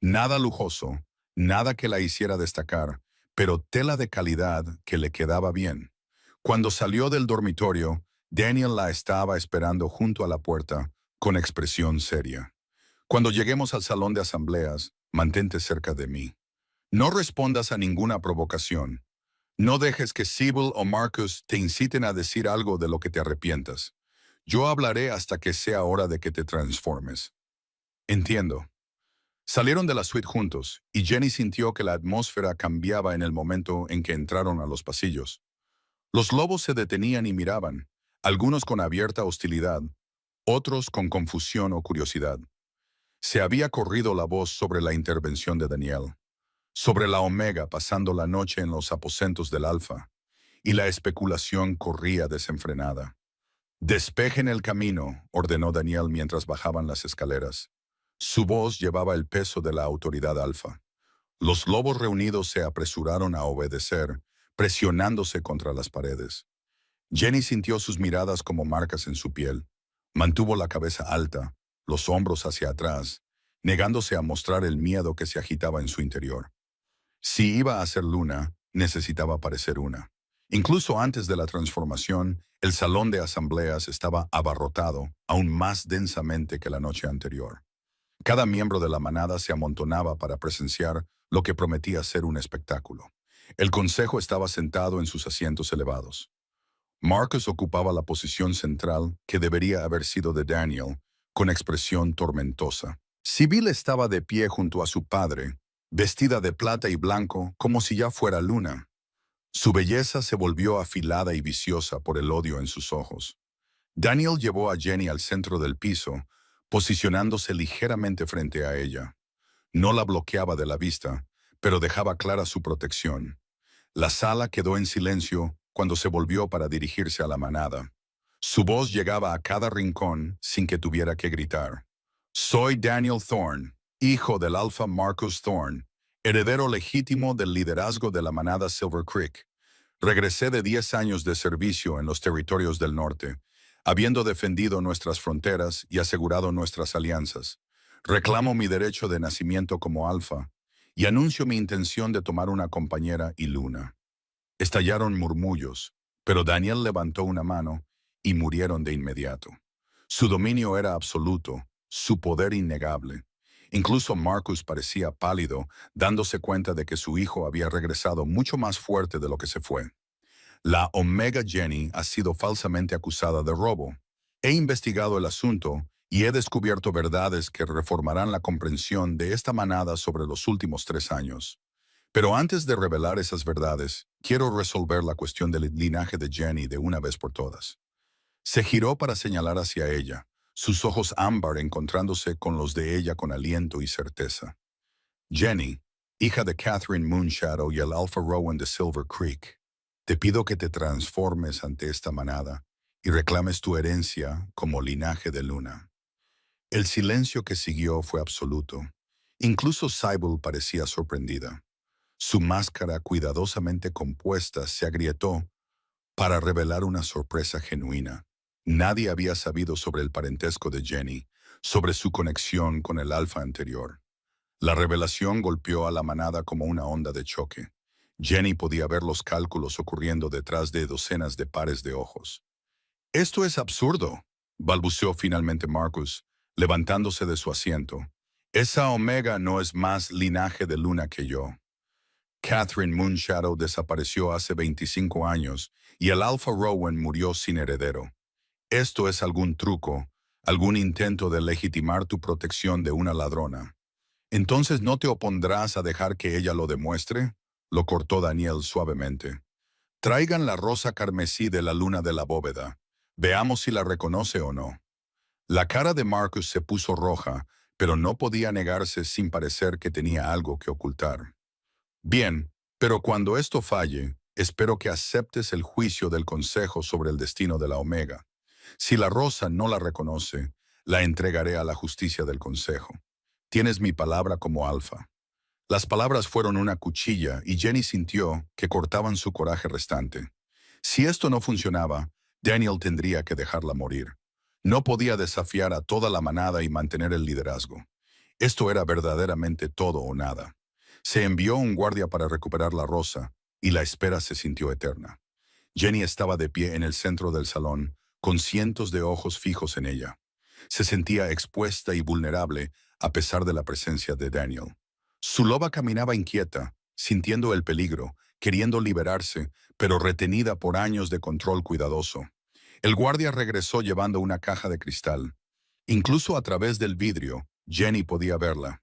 A: Nada lujoso, nada que la hiciera destacar, pero tela de calidad que le quedaba bien. Cuando salió del dormitorio, Daniel la estaba esperando junto a la puerta, con expresión seria. Cuando lleguemos al salón de asambleas, mantente cerca de mí. No respondas a ninguna provocación. No dejes que Sybil o Marcus te inciten a decir algo de lo que te arrepientas. Yo hablaré hasta que sea hora de que te transformes. Entiendo. Salieron de la suite juntos, y Jenny sintió que la atmósfera cambiaba en el momento en que entraron a los pasillos. Los lobos se detenían y miraban, algunos con abierta hostilidad, otros con confusión o curiosidad. Se había corrido la voz sobre la intervención de Daniel, sobre la Omega pasando la noche en los aposentos del Alfa, y la especulación corría desenfrenada. «Despejen el camino», ordenó Daniel mientras bajaban las escaleras. Su voz llevaba el peso de la autoridad Alfa. Los lobos reunidos se apresuraron a obedecer, presionándose contra las paredes. Jenny sintió sus miradas como marcas en su piel. Mantuvo la cabeza alta, los hombros hacia atrás, negándose a mostrar el miedo que se agitaba en su interior. Si iba a ser luna, necesitaba parecer una. Incluso antes de la transformación, el salón de asambleas estaba abarrotado, aún más densamente que la noche anterior. Cada miembro de la manada se amontonaba para presenciar lo que prometía ser un espectáculo. El consejo estaba sentado en sus asientos elevados. Marcus ocupaba la posición central que debería haber sido de Daniel, con expresión tormentosa. Sybil estaba de pie junto a su padre, vestida de plata y blanco como si ya fuera luna. Su belleza se volvió afilada y viciosa por el odio en sus ojos. Daniel llevó a Jenny al centro del piso, posicionándose ligeramente frente a ella. No la bloqueaba de la vista, pero dejaba clara su protección. La sala quedó en silencio cuando se volvió para dirigirse a la manada. Su voz llegaba a cada rincón sin que tuviera que gritar. «Soy Daniel Thorne, hijo del Alpha Marcus Thorne, heredero legítimo del liderazgo de la manada Silver Creek. Regresé de 10 años de servicio en los territorios del norte, habiendo defendido nuestras fronteras y asegurado nuestras alianzas. Reclamo mi derecho de nacimiento como Alpha, y anuncio mi intención de tomar una compañera y Luna. Estallaron murmullos, pero Daniel levantó una mano y murieron de inmediato. Su dominio era absoluto, su poder innegable. Incluso Marcus parecía pálido, dándose cuenta de que su hijo había regresado mucho más fuerte de lo que se fue. La Omega Jenny ha sido falsamente acusada de robo. He investigado el asunto y he descubierto verdades que reformarán la comprensión de esta manada sobre los últimos 3 años. Pero antes de revelar esas verdades, quiero resolver la cuestión del linaje de Jenny de una vez por todas. Se giró para señalar hacia ella, sus ojos ámbar encontrándose con los de ella con aliento y certeza. Jenny, hija de Catherine Moonshadow y el Alpha Rowan de Silver Creek, te pido que te transformes ante esta manada y reclames tu herencia como linaje de Luna. El silencio que siguió fue absoluto. Incluso Sybil parecía sorprendida. Su máscara cuidadosamente compuesta se agrietó para revelar una sorpresa genuina. Nadie había sabido sobre el parentesco de Jenny, sobre su conexión con el alfa anterior. La revelación golpeó a la manada como una onda de choque. Jenny podía ver los cálculos ocurriendo detrás de docenas de pares de ojos. «Esto es absurdo», balbuceó finalmente Marcus, levantándose de su asiento. «Esa Omega no es más linaje de Luna que yo. Catherine Moonshadow desapareció hace 25 años y el Alpha Rowan murió sin heredero. Esto es algún truco, algún intento de legitimar tu protección de una ladrona. ¿Entonces no te opondrás a dejar que ella lo demuestre?», lo cortó Daniel suavemente. «Traigan la rosa carmesí de la luna de la bóveda. Veamos si la reconoce o no». La cara de Marcus se puso roja, pero no podía negarse sin parecer que tenía algo que ocultar. «Bien, pero cuando esto falle, espero que aceptes el juicio del Consejo sobre el destino de la Omega. Si la rosa no la reconoce, la entregaré a la justicia del Consejo. Tienes mi palabra como alfa». Las palabras fueron una cuchilla y Jenny sintió que cortaban su coraje restante. Si esto no funcionaba, Daniel tendría que dejarla morir. No podía desafiar a toda la manada y mantener el liderazgo. Esto era verdaderamente todo o nada. Se envió un guardia para recuperar la rosa y la espera se sintió eterna. Jenny estaba de pie en el centro del salón, con cientos de ojos fijos en ella. Se sentía expuesta y vulnerable a pesar de la presencia de Daniel. Su loba caminaba inquieta, sintiendo el peligro, queriendo liberarse, pero retenida por años de control cuidadoso. El guardia regresó llevando una caja de cristal. Incluso a través del vidrio, Jenny podía verla.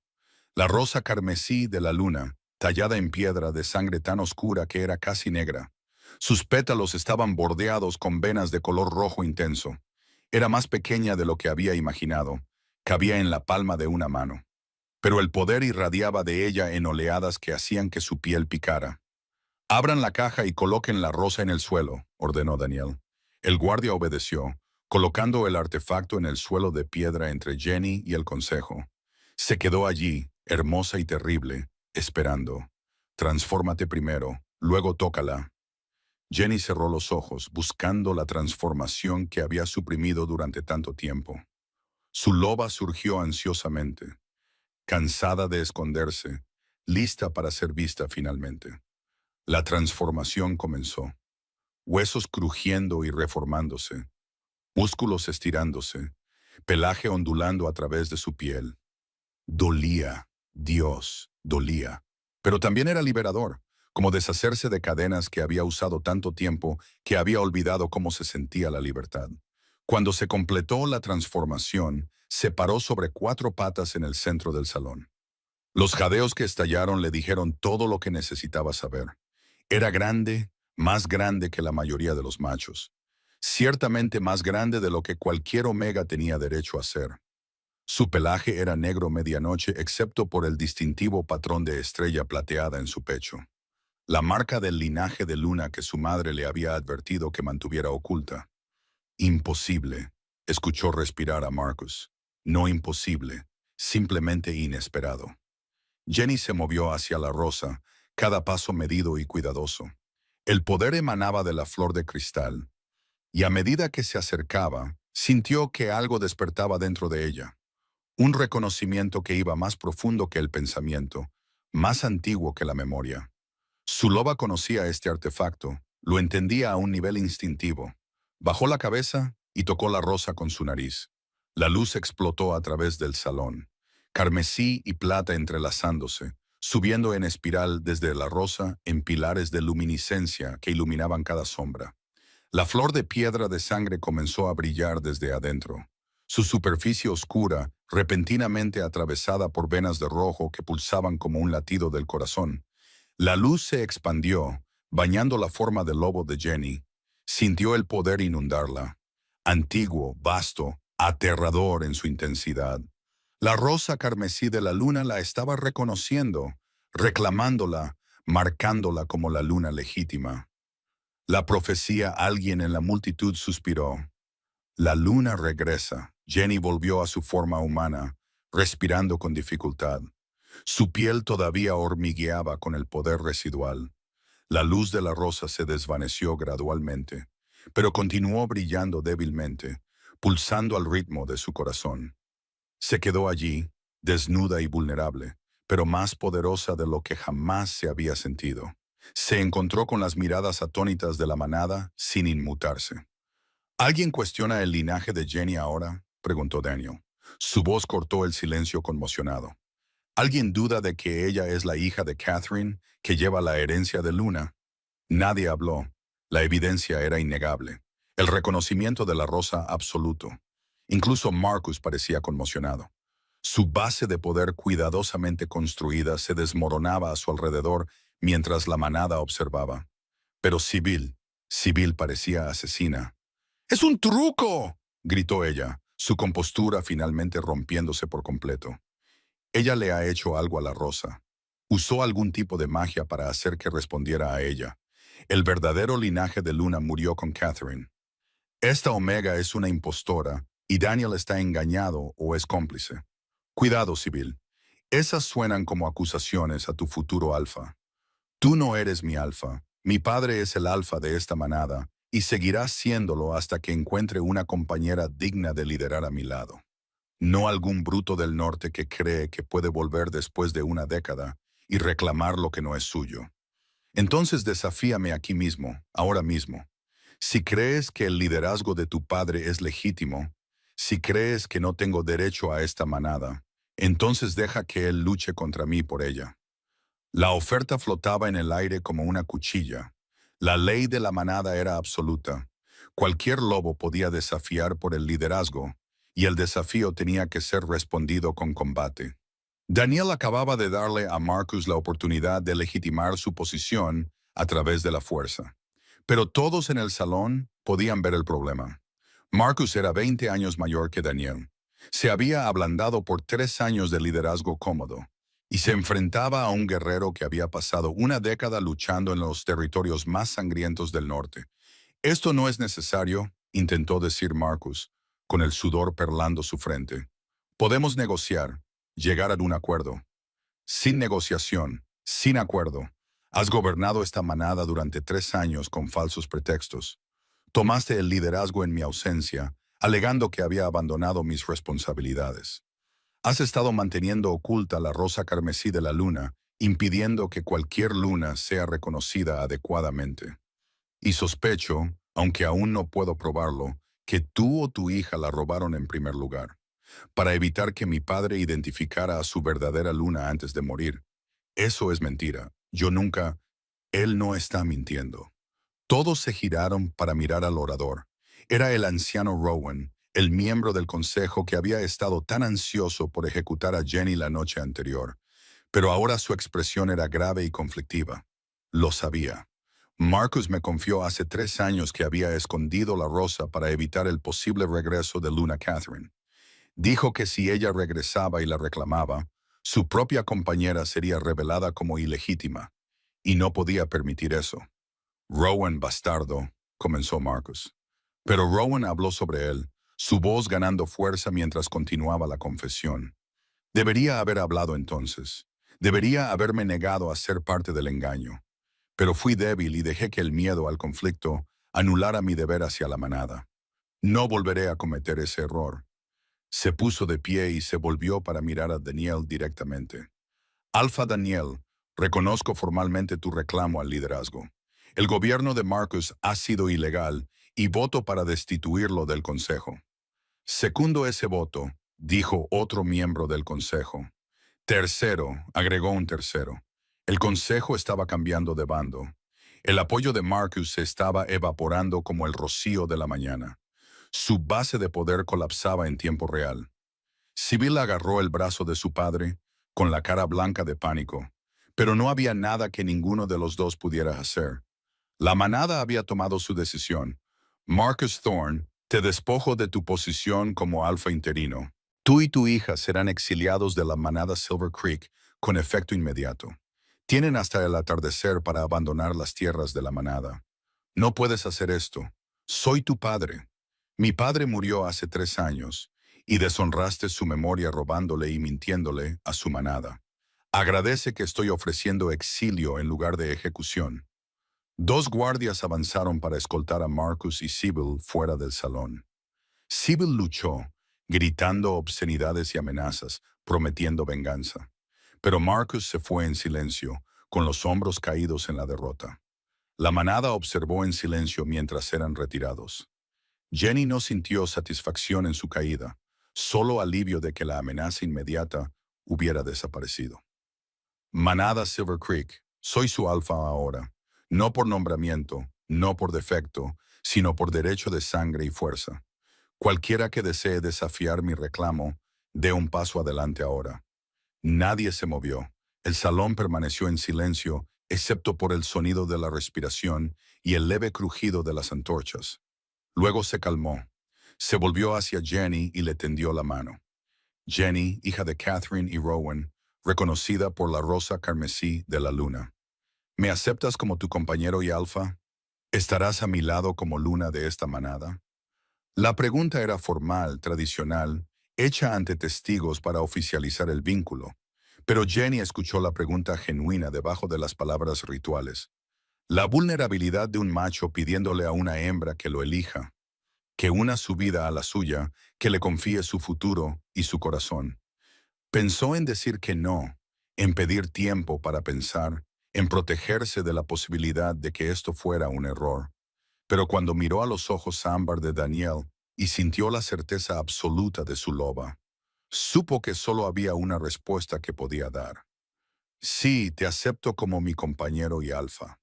A: La rosa carmesí de la luna, tallada en piedra de sangre tan oscura que era casi negra. Sus pétalos estaban bordeados con venas de color rojo intenso. Era más pequeña de lo que había imaginado. Cabía en la palma de una mano. Pero el poder irradiaba de ella en oleadas que hacían que su piel picara. «Abran la caja y coloquen la rosa en el suelo», ordenó Daniel. El guardia obedeció, colocando el artefacto en el suelo de piedra entre Jenny y el consejo. Se quedó allí, hermosa y terrible, esperando. «Transfórmate primero, luego tócala». Jenny cerró los ojos, buscando la transformación que había suprimido durante tanto tiempo. Su loba surgió ansiosamente, cansada de esconderse, lista para ser vista finalmente. La transformación comenzó. Huesos crujiendo y reformándose, músculos estirándose, pelaje ondulando a través de su piel. Dolía, Dios, dolía. Pero también era liberador, como deshacerse de cadenas que había usado tanto tiempo que había olvidado cómo se sentía la libertad. Cuando se completó la transformación, se paró sobre 4 patas en el centro del salón. Los jadeos que estallaron le dijeron todo lo que necesitaba saber. Era grande, más grande que la mayoría de los machos. Ciertamente más grande de lo que cualquier omega tenía derecho a ser. Su pelaje era negro medianoche excepto por el distintivo patrón de estrella plateada en su pecho. La marca del linaje de luna que su madre le había advertido que mantuviera oculta. «Imposible», escuchó respirar a Marcus. «No imposible, simplemente inesperado». Jenny se movió hacia la rosa, cada paso medido y cuidadoso. El poder emanaba de la flor de cristal, y a medida que se acercaba, sintió que algo despertaba dentro de ella. Un reconocimiento que iba más profundo que el pensamiento, más antiguo que la memoria. Su loba conocía este artefacto, lo entendía a un nivel instintivo. Bajó la cabeza y tocó la rosa con su nariz. La luz explotó a través del salón, carmesí y plata entrelazándose, subiendo en espiral desde la rosa en pilares de luminiscencia que iluminaban cada sombra. La flor de piedra de sangre comenzó a brillar desde adentro. Su superficie oscura, repentinamente atravesada por venas de rojo que pulsaban como un latido del corazón. La luz se expandió, bañando la forma del lobo de Jenny. Sintió el poder inundarla. Antiguo, vasto, aterrador en su intensidad. La rosa carmesí de la luna la estaba reconociendo, reclamándola, marcándola como la luna legítima. La profecía, alguien en la multitud suspiró. La luna regresa. Jenny volvió a su forma humana, respirando con dificultad. Su piel todavía hormigueaba con el poder residual. La luz de la rosa se desvaneció gradualmente, pero continuó brillando débilmente, pulsando al ritmo de su corazón. Se quedó allí, desnuda y vulnerable, pero más poderosa de lo que jamás se había sentido. Se encontró con las miradas atónitas de la manada sin inmutarse. ¿Alguien cuestiona el linaje de Jenny ahora?, preguntó Daniel. Su voz cortó el silencio conmocionado. ¿Alguien duda de que ella es la hija de Catherine, que lleva la herencia de Luna? Nadie habló. La evidencia era innegable. El reconocimiento de la rosa absoluto. Incluso Marcus parecía conmocionado. Su base de poder cuidadosamente construida se desmoronaba a su alrededor mientras la manada observaba. Pero Sibyl parecía asesina. ¡Es un truco!, gritó ella, su compostura finalmente rompiéndose por completo. Ella le ha hecho algo a la rosa. Usó algún tipo de magia para hacer que respondiera a ella. El verdadero linaje de Luna murió con Catherine. Esta Omega es una impostora y Daniel está engañado o es cómplice. Cuidado, Sibyl. Esas suenan como acusaciones a tu futuro alfa. Tú no eres mi alfa. Mi padre es el alfa de esta manada y seguirá siéndolo hasta que encuentre una compañera digna de liderar a mi lado. No algún bruto del norte que cree que puede volver después de una década y reclamar lo que no es suyo. Entonces desafíame aquí mismo, ahora mismo. Si crees que el liderazgo de tu padre es legítimo, si crees que no tengo derecho a esta manada, entonces deja que él luche contra mí por ella. La oferta flotaba en el aire como una cuchilla. La ley de la manada era absoluta. Cualquier lobo podía desafiar por el liderazgo, y el desafío tenía que ser respondido con combate. Daniel acababa de darle a Marcus la oportunidad de legitimar su posición a través de la fuerza. Pero todos en el salón podían ver el problema. Marcus era 20 años mayor que Daniel. Se había ablandado por 3 años de liderazgo cómodo y se enfrentaba a un guerrero que había pasado una década luchando en los territorios más sangrientos del norte. Esto no es necesario, intentó decir Marcus, con el sudor perlando su frente. Podemos negociar, llegar a un acuerdo. Sin negociación, sin acuerdo. Has gobernado esta manada durante 3 años con falsos pretextos. Tomaste el liderazgo en mi ausencia, alegando que había abandonado mis responsabilidades. Has estado manteniendo oculta la rosa carmesí de la luna, impidiendo que cualquier luna sea reconocida adecuadamente. Y sospecho, aunque aún no puedo probarlo, que tú o tu hija la robaron en primer lugar, para evitar que mi padre identificara a su verdadera luna antes de morir. Eso es mentira. Yo nunca... Él no está mintiendo. Todos se giraron para mirar al orador. Era el anciano Rowan, el miembro del consejo que había estado tan ansioso por ejecutar a Jenny la noche anterior. Pero ahora su expresión era grave y conflictiva. Lo sabía. Marcus me confió hace 3 años que había escondido la rosa para evitar el posible regreso de Luna Catherine. Dijo que si ella regresaba y la reclamaba, su propia compañera sería revelada como ilegítima, y no podía permitir eso. Rowan bastardo, comenzó Marcus. Pero Rowan habló sobre él, su voz ganando fuerza mientras continuaba la confesión. Debería haber hablado entonces. Debería haberme negado a ser parte del engaño. Pero fui débil y dejé que el miedo al conflicto anulara mi deber hacia la manada. No volveré a cometer ese error. Se puso de pie y se volvió para mirar a Daniel directamente. Alfa Daniel, reconozco formalmente tu reclamo al liderazgo. El gobierno de Marcus ha sido ilegal y voto para destituirlo del consejo. Segundo ese voto, dijo otro miembro del consejo. Tercero, agregó un tercero. El consejo estaba cambiando de bando. El apoyo de Marcus se estaba evaporando como el rocío de la mañana. Su base de poder colapsaba en tiempo real. Sibyl agarró el brazo de su padre, con la cara blanca de pánico, pero no había nada que ninguno de los dos pudiera hacer. La manada había tomado su decisión. Marcus Thorne, te despojo de tu posición como alfa interino. Tú y tu hija serán exiliados de la manada Silver Creek con efecto inmediato. Tienen hasta el atardecer para abandonar las tierras de la manada. No puedes hacer esto. Soy tu padre. Mi padre murió hace 3 años y deshonraste su memoria robándole y mintiéndole a su manada. Agradece que estoy ofreciendo exilio en lugar de ejecución. 2 guardias avanzaron para escoltar a Marcus y Sibyl fuera del salón. Sibyl luchó, gritando obscenidades y amenazas, prometiendo venganza. Pero Marcus se fue en silencio, con los hombros caídos en la derrota. La manada observó en silencio mientras eran retirados. Jenny no sintió satisfacción en su caída, solo alivio de que la amenaza inmediata hubiera desaparecido. Manada Silver Creek, soy su alfa ahora, no por nombramiento, no por defecto, sino por derecho de sangre y fuerza. Cualquiera que desee desafiar mi reclamo, dé un paso adelante ahora. Nadie se movió. El salón permaneció en silencio, excepto por el sonido de la respiración y el leve crujido de las antorchas. Luego se calmó. Se volvió hacia Jenny y le tendió la mano. Jenny, hija de Catherine y Rowan, reconocida por la rosa carmesí de la luna. ¿Me aceptas como tu compañero y alfa? ¿Estarás a mi lado como luna de esta manada? La pregunta era formal, tradicional, hecha ante testigos para oficializar el vínculo. Pero Jenny escuchó la pregunta genuina debajo de las palabras rituales. La vulnerabilidad de un macho pidiéndole a una hembra que lo elija, que una su vida a la suya, que le confíe su futuro y su corazón. Pensó en decir que no, en pedir tiempo para pensar, en protegerse de la posibilidad de que esto fuera un error. Pero cuando miró a los ojos ámbar de Daniel y sintió la certeza absoluta de su loba, supo que solo había una respuesta que podía dar. Sí, te acepto como mi compañero y alfa.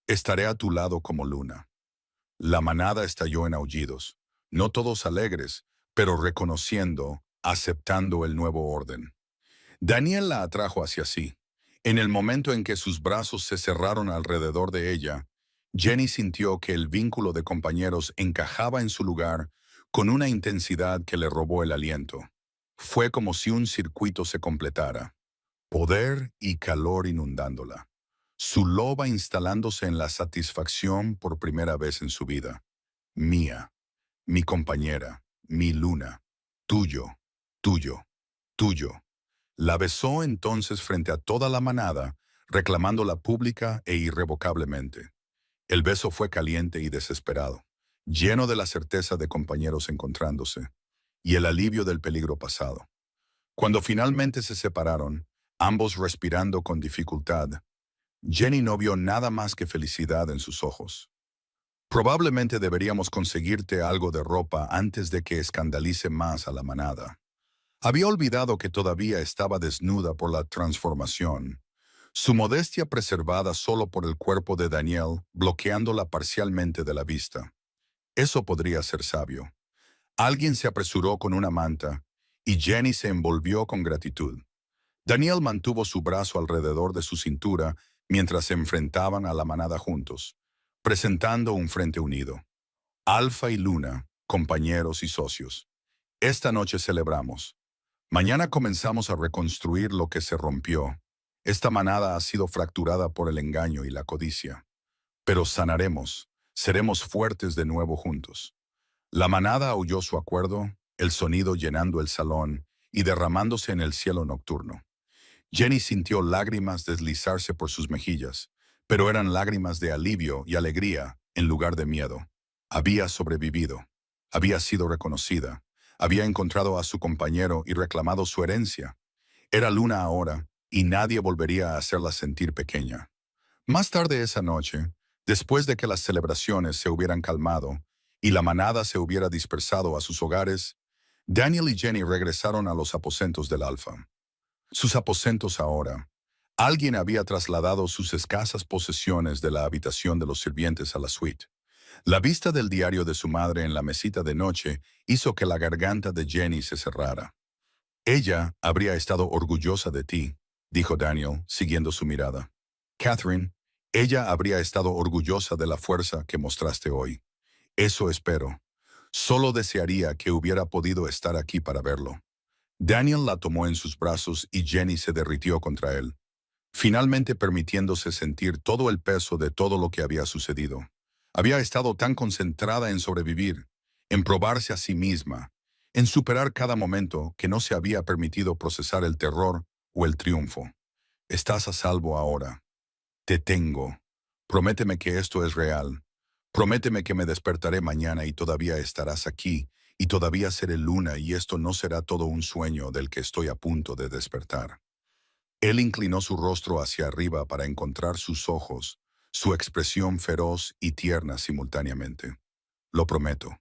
A: Estaré a tu lado como luna. La manada estalló en aullidos, no todos alegres, pero reconociendo, aceptando el nuevo orden. Daniel la atrajo hacia sí. En el momento en que sus brazos se cerraron alrededor de ella, Jenny sintió que el vínculo de compañeros encajaba en su lugar con una intensidad que le robó el aliento. Fue como si un circuito se completara, poder y calor inundándola. Su loba instalándose en la satisfacción por primera vez en su vida. Mía, mi compañera, mi luna, tuyo, tuyo, tuyo. La besó entonces frente a toda la manada, reclamándola pública e irrevocablemente. El beso fue caliente y desesperado, lleno de la certeza de compañeros encontrándose, y el alivio del peligro pasado. Cuando finalmente se separaron, ambos respirando con dificultad, Jenny no vio nada más que felicidad en sus ojos. Probablemente deberíamos conseguirte algo de ropa antes de que escandalice más a la manada. Había olvidado que todavía estaba desnuda por la transformación, su modestia preservada solo por el cuerpo de Daniel, bloqueándola parcialmente de la vista. Eso podría ser sabio. Alguien se apresuró con una manta, y Jenny se envolvió con gratitud. Daniel mantuvo su brazo alrededor de su cintura mientras se enfrentaban a la manada juntos, presentando un frente unido. Alfa y Luna, compañeros y socios. Esta noche celebramos. Mañana comenzamos a reconstruir lo que se rompió. Esta manada ha sido fracturada por el engaño y la codicia. Pero sanaremos, seremos fuertes de nuevo juntos. La manada oyó su acuerdo, el sonido llenando el salón y derramándose en el cielo nocturno. Jenny sintió lágrimas deslizarse por sus mejillas, pero eran lágrimas de alivio y alegría en lugar de miedo. Había sobrevivido, había sido reconocida, había encontrado a su compañero y reclamado su herencia. Era luna ahora, y nadie volvería a hacerla sentir pequeña. Más tarde esa noche, después de que las celebraciones se hubieran calmado y la manada se hubiera dispersado a sus hogares, Daniel y Jenny regresaron a los aposentos del Alfa. Sus aposentos ahora. Alguien había trasladado sus escasas posesiones de la habitación de los sirvientes a la suite. La vista del diario de su madre en la mesita de noche hizo que la garganta de Jenny se cerrara. Ella habría estado orgullosa de ti, dijo Daniel, siguiendo su mirada. Catherine, ella habría estado orgullosa de la fuerza que mostraste hoy. Eso espero. Solo desearía que hubiera podido estar aquí para verlo. Daniel la tomó en sus brazos y Jenny se derritió contra él, finalmente permitiéndose sentir todo el peso de todo lo que había sucedido. Había estado tan concentrada en sobrevivir, en probarse a sí misma, en superar cada momento que no se había permitido procesar el terror o el triunfo. Estás a salvo ahora. Te tengo. Prométeme que esto es real. Prométeme que me despertaré mañana y todavía estarás aquí, y todavía seré luna y esto no será todo un sueño del que estoy a punto de despertar. Él inclinó su rostro hacia arriba para encontrar sus ojos, su expresión feroz y tierna simultáneamente. Lo prometo.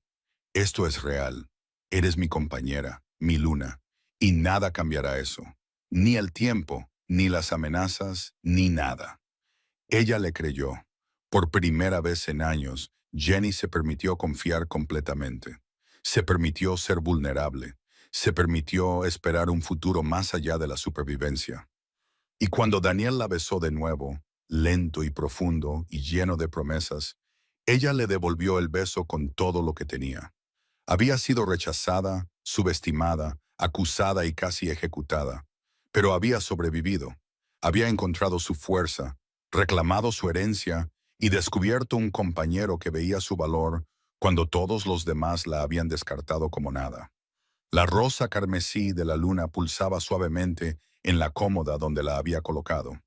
A: Esto es real. Eres mi compañera, mi luna, y nada cambiará eso. Ni el tiempo, ni las amenazas, ni nada. Ella le creyó. Por primera vez en años, Jenny se permitió confiar completamente. Se permitió ser vulnerable. Se permitió esperar un futuro más allá de la supervivencia. Y cuando Daniel la besó de nuevo, lento y profundo y lleno de promesas, ella le devolvió el beso con todo lo que tenía. Había sido rechazada, subestimada, acusada y casi ejecutada, pero había sobrevivido. Había encontrado su fuerza, reclamado su herencia y descubierto un compañero que veía su valor cuando todos los demás la habían descartado como nada. La rosa carmesí de la luna pulsaba suavemente en la cómoda donde la había colocado.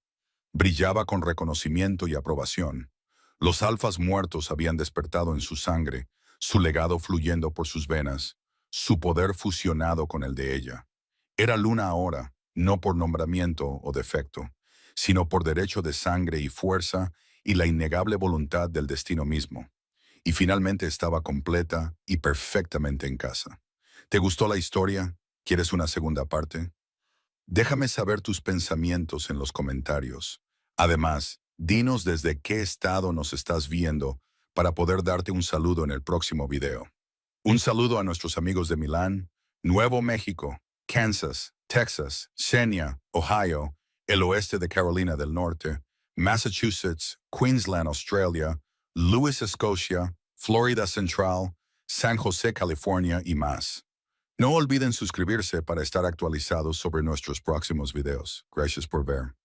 A: Brillaba con reconocimiento y aprobación. Los alfas muertos habían despertado en su sangre, su legado fluyendo por sus venas, su poder fusionado con el de ella. Era luna ahora, no por nombramiento o defecto, sino por derecho de sangre y fuerza y la innegable voluntad del destino mismo. Y finalmente estaba completa y perfectamente en casa. ¿Te gustó la historia? ¿Quieres una segunda parte? Déjame saber tus pensamientos en los comentarios. Además, dinos desde qué estado nos estás viendo para poder darte un saludo en el próximo video. Un saludo a nuestros amigos de Milán, Nuevo México, Kansas, Texas, Xenia, Ohio, el oeste de Carolina del Norte, Massachusetts, Queensland, Australia, Lewis, Escocia, Florida Central, San José, California y más. No olviden suscribirse para estar actualizados sobre nuestros próximos videos. Gracias por ver.